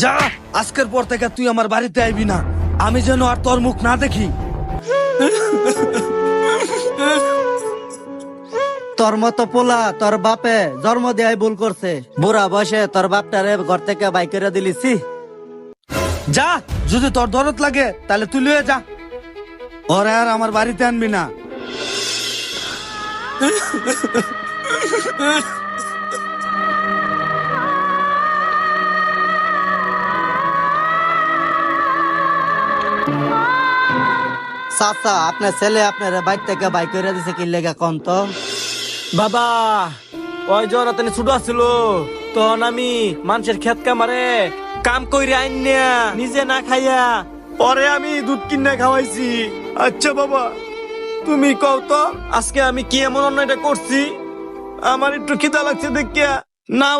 যা, আজকের পর থেকে তুই আমার বাড়িতে আইবি না, আমি যেন আর তোর মুখ না দেখি। তোর মতো পোলা তোর বাপে জন্ম দেয় ভুল করছে, বুড়া বয়সে তোর বাপটারে ঘর থেকে বাই করে দিলিছি। যা, যদি তোর দরদ লাগে তাহলে তুই লয়ে যা, ওরে আর আমার বাড়িতে আনবি না। চাচা, আপনার ছেলে আপনার বাইর থেকে বাই করে দিছে কি লেগে কোন তো? বাবা, ওই জন তুমি ছোট ছিল তখন আমি মানুষের ক্ষেত কামারে কাম কইরে আইন না, নিজে না খাইয়া পরে আমি দুধ কিনে খাওয়াইছি। আচ্ছা বাবা, তুমি কও তো আজকে আমি কি এমন অন্যায়টা করছি? আমার একটু খিদা লাগছে দেখিয়া না